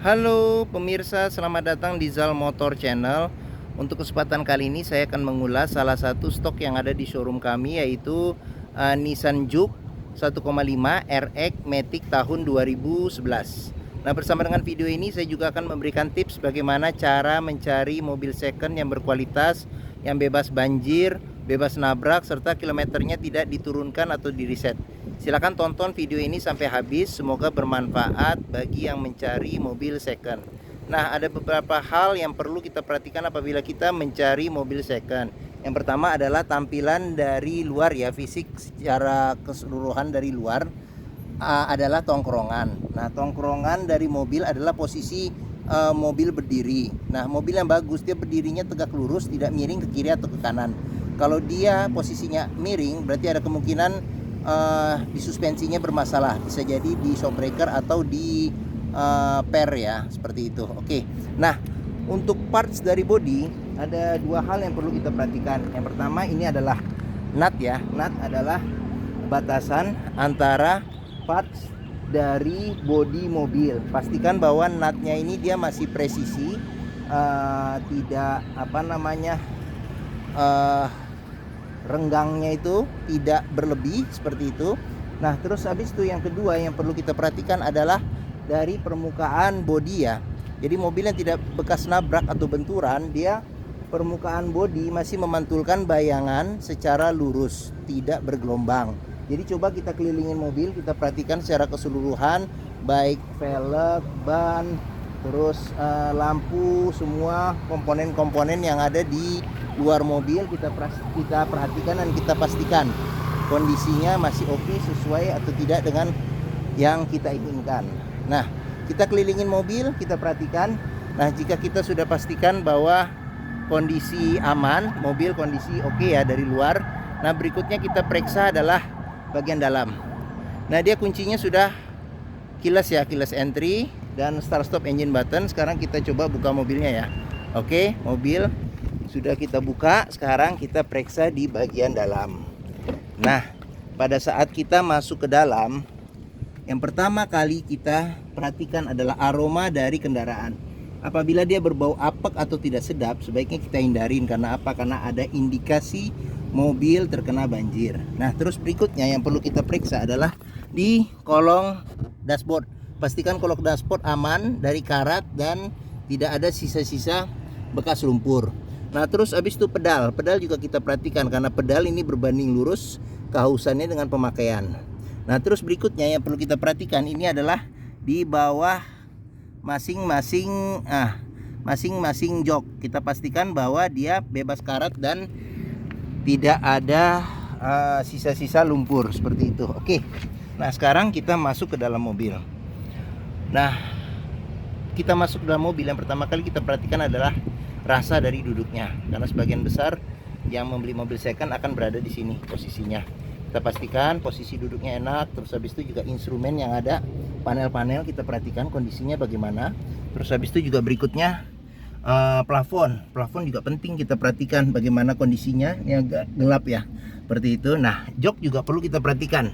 Halo pemirsa, selamat datang di Zal Motor Channel. Untuk kesempatan kali ini saya akan mengulas salah satu stok yang ada di showroom kami, yaitu Nissan Juke 1,5 RX Matic tahun 2011. Nah, bersama dengan video ini saya juga akan memberikan tips bagaimana cara mencari mobil second yang berkualitas, yang bebas banjir, bebas nabrak, serta kilometernya tidak diturunkan atau di reset. Silahkan tonton video ini sampai habis, semoga bermanfaat bagi yang mencari mobil second. Nah, ada beberapa hal yang perlu kita perhatikan apabila kita mencari mobil second. Yang pertama adalah tampilan dari luar ya, fisik secara keseluruhan dari luar adalah tongkrongan. Nah, tongkrongan dari mobil adalah posisi mobil berdiri. Nah, mobil yang bagus dia berdirinya tegak lurus, tidak miring ke kiri atau ke kanan. Kalau dia posisinya miring, berarti ada kemungkinan di suspensinya bermasalah, bisa jadi di shockbreaker atau di per ya, seperti itu. Oke. Nah, untuk parts dari body ada dua hal yang perlu kita perhatikan. Yang pertama ini adalah nut ya. Nut adalah batasan antara parts dari body mobil. Pastikan bahwa nutnya ini dia masih presisi, tidak renggangnya itu tidak berlebih seperti itu. Nah, terus habis itu yang kedua yang perlu kita perhatikan adalah dari permukaan bodi ya. Jadi mobil yang tidak bekas nabrak atau benturan, dia permukaan bodi masih memantulkan bayangan secara lurus, tidak bergelombang. Jadi coba kita kelilingin mobil, kita perhatikan secara keseluruhan, baik velg, ban, terus lampu, semua komponen-komponen yang ada di luar mobil kita perhatikan dan kita pastikan kondisinya masih oke, sesuai atau tidak dengan yang kita inginkan. Nah, kita kelilingin mobil, kita perhatikan. Nah, jika kita sudah pastikan bahwa kondisi aman, mobil kondisi oke ya dari luar, nah berikutnya kita periksa adalah bagian dalam. Nah, dia kuncinya sudah keyless ya, keyless entry dan start stop engine button. Sekarang kita coba buka mobilnya ya. Oke, mobil sudah kita buka, sekarang kita periksa di bagian dalam. Nah, pada saat kita masuk ke dalam, yang pertama kali kita perhatikan adalah aroma dari kendaraan. Apabila dia berbau apek atau tidak sedap, sebaiknya kita hindarin. Karena apa? Karena ada indikasi mobil terkena banjir. Nah, terus berikutnya yang perlu kita periksa adalah di kolong dashboard. Pastikan kolong dashboard aman dari karat dan tidak ada sisa-sisa bekas lumpur. Nah, terus habis itu pedal juga kita perhatikan karena pedal ini berbanding lurus kehausannya dengan pemakaian. Nah, terus berikutnya yang perlu kita perhatikan ini adalah di bawah masing-masing jok. Kita pastikan bahwa dia bebas karat dan tidak ada sisa-sisa lumpur seperti itu. Oke. Nah, sekarang kita masuk ke dalam mobil. Nah, kita masuk ke dalam mobil, yang pertama kali kita perhatikan adalah rasa dari duduknya, karena sebagian besar yang membeli mobil second akan berada di sini posisinya. Kita pastikan posisi duduknya enak. Terus habis itu juga instrumen yang ada, panel-panel kita perhatikan kondisinya bagaimana. Terus habis itu juga berikutnya plafon juga penting kita perhatikan bagaimana kondisinya. Ini agak gelap ya, seperti itu. Nah, jok juga perlu kita perhatikan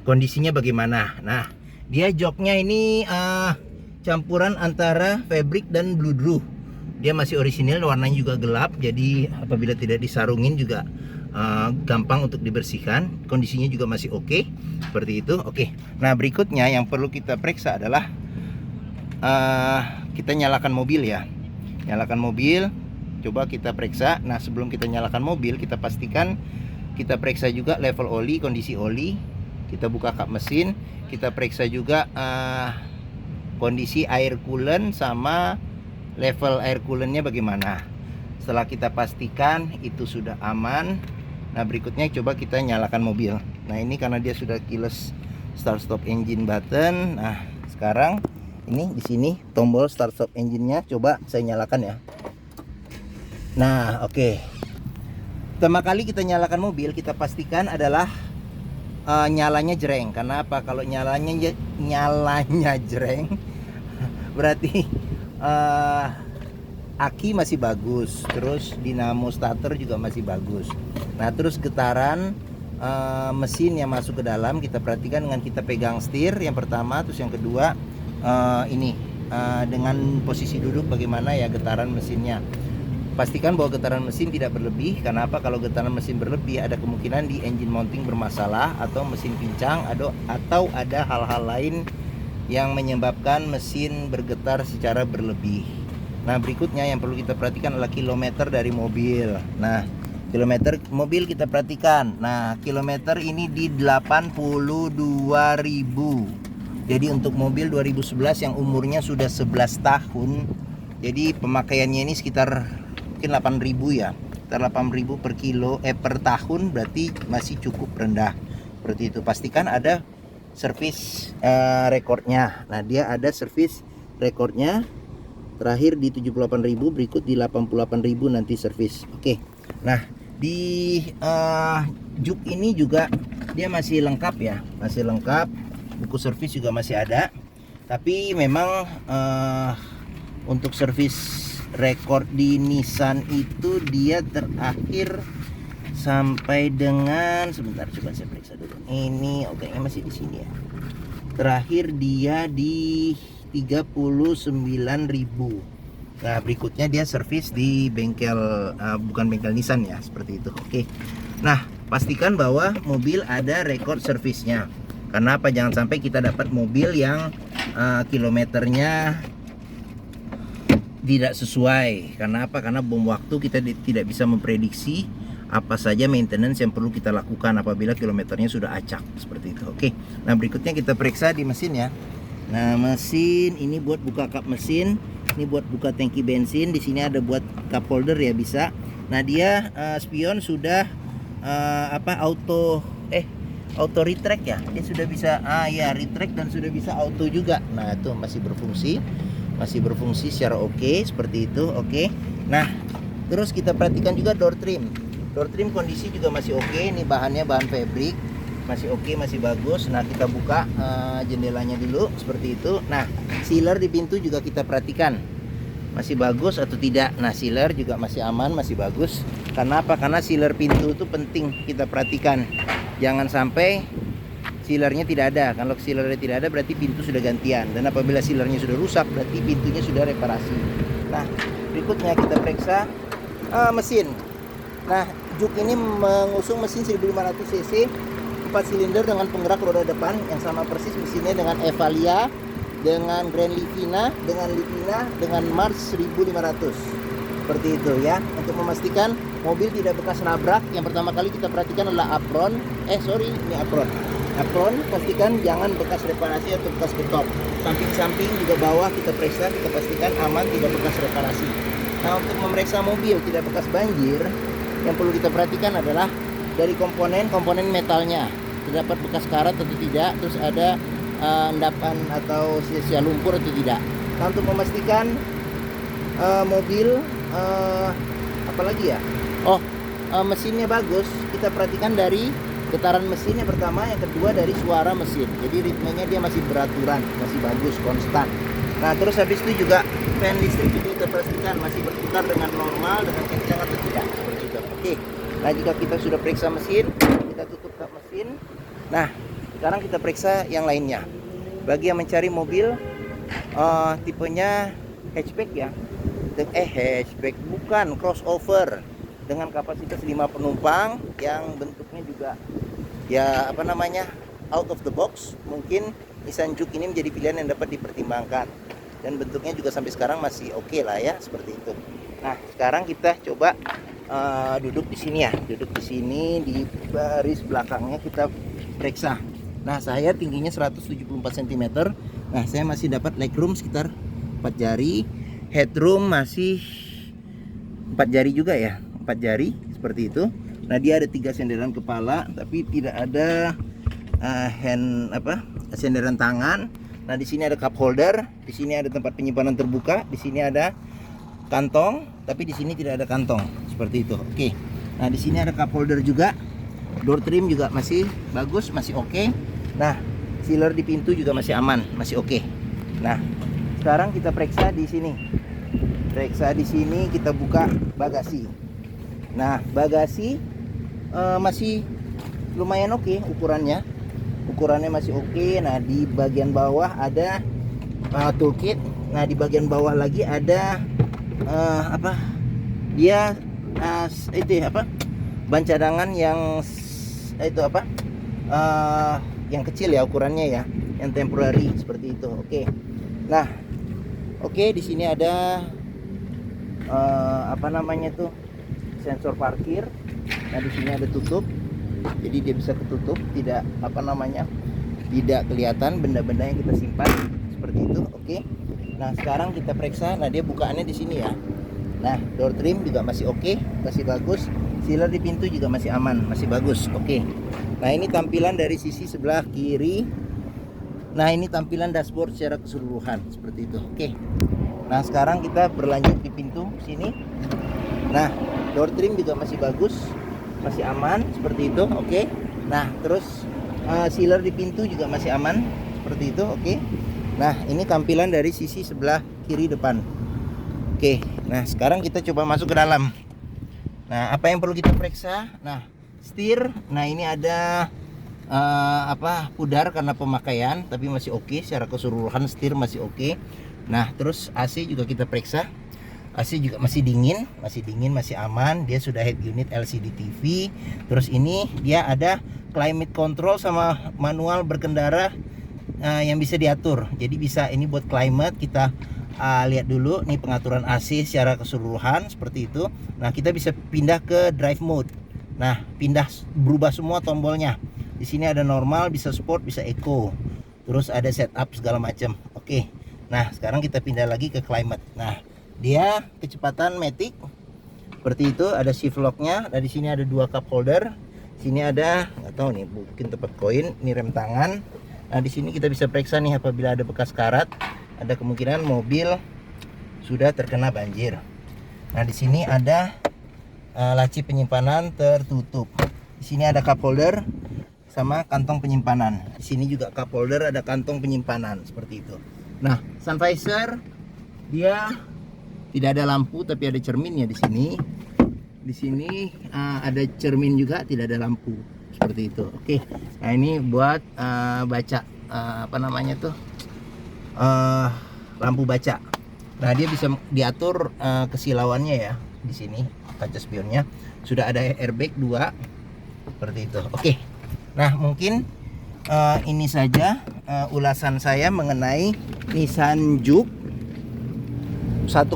kondisinya bagaimana. Nah, dia joknya ini campuran antara fabric dan blue drew. Dia masih orisinil, warnanya juga gelap, jadi apabila tidak disarungin juga gampang untuk dibersihkan. Kondisinya juga masih oke, seperti itu. Oke. Nah, berikutnya yang perlu kita periksa adalah kita nyalakan mobil ya. Nyalakan mobil, coba kita periksa. Nah, sebelum kita nyalakan mobil, kita pastikan kita periksa juga level oli, kondisi oli. Kita buka kap mesin, kita periksa juga kondisi air coolant sama level air coolantnya bagaimana. Setelah kita pastikan itu sudah aman, nah berikutnya coba kita nyalakan mobil. Nah, ini karena dia sudah keyless start stop engine button. Nah, sekarang ini di sini tombol start stop engine-nya coba saya nyalakan ya. Nah, oke. Pertama kali kita nyalakan mobil, kita pastikan adalah nyalanya jreng. Karena apa? Kalau nyalanya jreng berarti aki masih bagus, terus dinamo starter juga masih bagus. Nah, terus getaran mesin yang masuk ke dalam kita perhatikan dengan kita pegang setir yang pertama. Terus yang kedua ini dengan posisi duduk bagaimana ya getaran mesinnya. Pastikan bahwa getaran mesin tidak berlebih. Karena apa? Kalau getaran mesin berlebih ada kemungkinan di engine mounting bermasalah atau mesin pincang, atau ada hal-hal lain yang menyebabkan mesin bergetar secara berlebih. Nah, berikutnya yang perlu kita perhatikan adalah kilometer dari mobil. Nah, kilometer mobil kita perhatikan. Nah, kilometer ini di 82.000. Jadi untuk mobil 2011 yang umurnya sudah 11 tahun, jadi pemakaiannya ini sekitar mungkin 8.000 ya. Sekitar 8.000 per kilo per tahun, berarti masih cukup rendah. Seperti itu. Pastikan ada servis rekornya. Nah, dia ada servis rekornya. Terakhir di 78.000, berikut di 88.000 nanti servis. Oke. Nah, di Juke ini juga dia masih lengkap ya, masih lengkap. Buku servis juga masih ada. Tapi memang untuk servis rekor di Nissan itu dia terakhir sampai dengan, sebentar coba saya periksa dulu. Ini oke, masih di sini ya. Terakhir dia di 39.000. Nah, berikutnya dia servis di bengkel bukan bengkel Nissan ya, seperti itu. Oke. Nah, pastikan bahwa mobil ada rekor servisnya. Karena apa? Jangan sampai kita dapat mobil yang kilometernya tidak sesuai. Karena apa? Karena bom waktu kita tidak bisa memprediksi apa saja maintenance yang perlu kita lakukan apabila kilometernya sudah acak, seperti itu. Oke. Nah, berikutnya kita periksa di mesin ya. Nah, mesin ini buat buka kap mesin, ini buat buka tangki bensin. Di sini ada buat cup holder ya, bisa. Nah, dia spion sudah auto retract ya. Dia sudah bisa retract dan sudah bisa auto juga. Nah, itu masih berfungsi secara oke, seperti itu. Oke. Nah, terus kita perhatikan juga door trim. Door trim kondisi juga masih oke. Ini bahannya bahan fabric, masih oke, masih bagus. Nah, kita buka jendelanya dulu, seperti itu. Nah, sealer di pintu juga kita perhatikan masih bagus atau tidak. Nah, sealer juga masih aman, masih bagus. Karena apa? Karena sealer pintu itu penting kita perhatikan. Jangan sampai sealernya tidak ada. Kalau sealernya tidak ada berarti pintu sudah gantian. Dan apabila sealernya sudah rusak berarti pintunya sudah reparasi. Nah, berikutnya kita periksa mesin. Nah, Juke ini mengusung mesin 1500 cc 4 silinder dengan penggerak roda depan yang sama persis mesinnya dengan Evalia, dengan Grand Livina, dengan Mars 1500. Seperti itu ya. Untuk memastikan mobil tidak bekas nabrak, yang pertama kali kita perhatikan adalah apron. Ini apron. Apron pastikan jangan bekas reparasi atau bekas ketok. Samping-samping juga bawah kita periksa, kita pastikan aman, tidak bekas reparasi. Nah, untuk memeriksa mobil tidak bekas banjir, yang perlu kita perhatikan adalah dari komponen metalnya, terdapat bekas karat atau tidak, terus ada endapan atau sisa lumpur atau tidak. Nah, untuk memastikan mobil apalagi ya, mesinnya bagus, kita perhatikan dari getaran mesin yang pertama, yang kedua dari suara mesin. Jadi ritmenya dia masih beraturan, masih bagus, konstan. Nah, terus habis itu juga fan listrik juga kita pastikan masih berputar dengan normal, dengan kencang atau tidak, seperti itu. Oke. Nah, jika kita sudah periksa mesin, kita tutup kap mesin. Nah, sekarang kita periksa yang lainnya. Bagi yang mencari mobil tipenya hatchback ya. Hatchback bukan, crossover dengan kapasitas 5 penumpang yang bentuknya juga ya out of the box. Mungkin Nissan Juke ini menjadi pilihan yang dapat dipertimbangkan dan bentuknya juga sampai sekarang masih oke lah ya, seperti itu. Nah, sekarang kita coba duduk di sini ya, duduk di sini di baris belakangnya kita periksa. Nah, saya tingginya 174 cm. Nah, saya masih dapat legroom sekitar 4 jari, headroom masih 4 jari juga ya, 4 jari seperti itu. Nah, dia ada 3 senderan kepala tapi tidak ada senderan tangan. Nah, di sini ada cup holder, di sini ada tempat penyimpanan terbuka, di sini ada kantong, tapi di sini tidak ada kantong, seperti itu. Oke. Nah, di sini ada cup holder juga. Door trim juga masih bagus, masih oke. Nah, sealer di pintu juga masih aman, masih oke. Nah, sekarang kita periksa di sini. Periksa di sini, kita buka bagasi. Nah, bagasi masih lumayan oke ukurannya. Ukurannya masih oke. Nah, di bagian bawah ada toolkit. Nah, di bagian bawah lagi ada apa? Dia itu ya, apa? Ban cadangan yang itu apa? Yang kecil ya ukurannya ya, yang temporary seperti itu. Oke. Nah, oke, di sini ada apa namanya tuh? Sensor parkir. Nah, di sini ada tutup. Jadi dia bisa ketutup, tidak apa namanya? Tidak kelihatan benda-benda yang kita simpan seperti itu. Oke. Nah, sekarang kita periksa. Nah, dia bukaannya di sini ya. Nah, door trim juga masih oke, masih bagus. Sealer di pintu juga masih aman, masih bagus. Oke. Nah, ini tampilan dari sisi sebelah kiri. Nah, ini tampilan dashboard secara keseluruhan seperti itu. Oke. Nah, sekarang kita berlanjut di pintu sini. Nah, door trim juga masih bagus, masih aman seperti itu. Oke. Nah, terus sealer di pintu juga masih aman seperti itu. Oke. Nah, ini tampilan dari sisi sebelah kiri depan. Oke. Nah, sekarang kita coba masuk ke dalam. Nah, apa yang perlu kita periksa? Nah, setir. Nah, ini ada pudar karena pemakaian, tapi masih oke. Secara keseluruhan setir masih oke. Nah, terus AC juga kita periksa. AC juga masih dingin, masih aman. Dia sudah head unit LCD TV. Terus ini dia ada climate control sama manual berkendara yang bisa diatur. Jadi bisa ini buat climate. Kita lihat dulu nih pengaturan AC secara keseluruhan seperti itu. Nah, kita bisa pindah ke drive mode. Nah, berubah semua tombolnya. Di sini ada normal, bisa sport, bisa eco. Terus ada setup segala macam. Oke. Nah, sekarang kita pindah lagi ke climate. Nah, dia kecepatan matic seperti itu, ada shift locknya. Nah, di sini ada 2 cup holder. Sini ada, nggak tahu nih, mungkin tempat koin. Ini rem tangan. Nah, di sini kita bisa periksa nih apabila ada bekas karat, ada kemungkinan mobil sudah terkena banjir. Nah, di sini ada laci penyimpanan tertutup. Di sini ada cup holder sama kantong penyimpanan. Di sini juga cup holder, ada kantong penyimpanan seperti itu. Nah, sun visor dia tidak ada lampu tapi ada cerminnya di sini. Di sini ada cermin juga, tidak ada lampu seperti itu. Oke. Nah, ini buat baca apa namanya tuh? Lampu baca. Nah, dia bisa diatur kesilauannya ya. Di sini kaca spionnya sudah ada airbag 2 seperti itu. Oke. Nah, mungkin ini saja ulasan saya mengenai Nissan Juke 1,5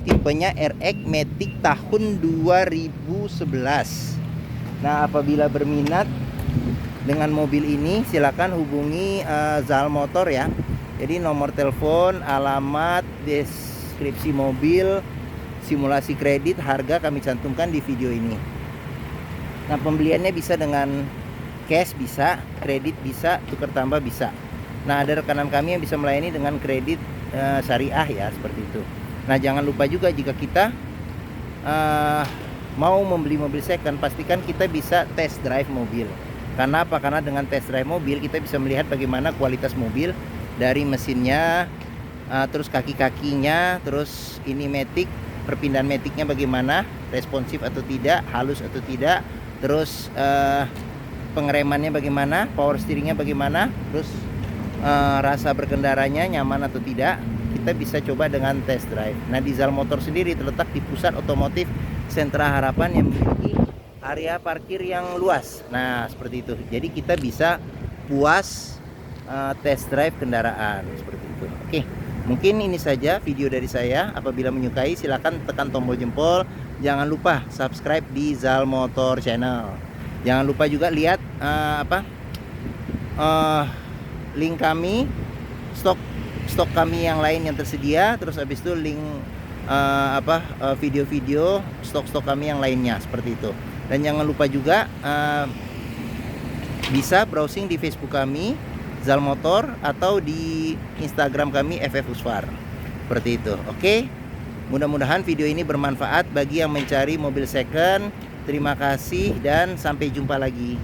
tipenya RX Matic tahun 2011. Nah, apabila berminat dengan mobil ini silakan hubungi Zal Motor ya. Jadi nomor telepon, alamat, deskripsi mobil, simulasi kredit, harga kami cantumkan di video ini. Nah, pembeliannya bisa dengan cash, bisa kredit, bisa tukar tambah, bisa. Nah, ada rekanan kami yang bisa melayani dengan kredit syariah ya, seperti itu. Nah, jangan lupa juga jika kita mau membeli mobil second, pastikan kita bisa test drive mobil. Karena apa? Karena dengan test drive mobil kita bisa melihat bagaimana kualitas mobil dari mesinnya, terus kaki-kakinya, terus ini matic, perpindahan maticnya bagaimana, responsif atau tidak, halus atau tidak, terus pengeremannya bagaimana, power steeringnya bagaimana, terus rasa berkendaranya nyaman atau tidak, kita bisa coba dengan test drive. Nah, di Zal Motor sendiri terletak di pusat otomotif Sentra Harapan yang memiliki area parkir yang luas. Nah, seperti itu. Jadi kita bisa puas test drive kendaraan seperti itu. Oke, mungkin ini saja video dari saya. Apabila menyukai silahkan tekan tombol jempol. Jangan lupa subscribe di Zal Motor Channel. Jangan lupa juga lihat link kami, stok kami yang lain yang tersedia. Terus habis itu link video-video stok kami yang lainnya seperti itu. Dan jangan lupa juga bisa browsing di Facebook kami Zal Motor atau di Instagram kami FF Usfar seperti itu. Oke, mudah-mudahan video ini bermanfaat bagi yang mencari mobil second. Terima kasih dan sampai jumpa lagi.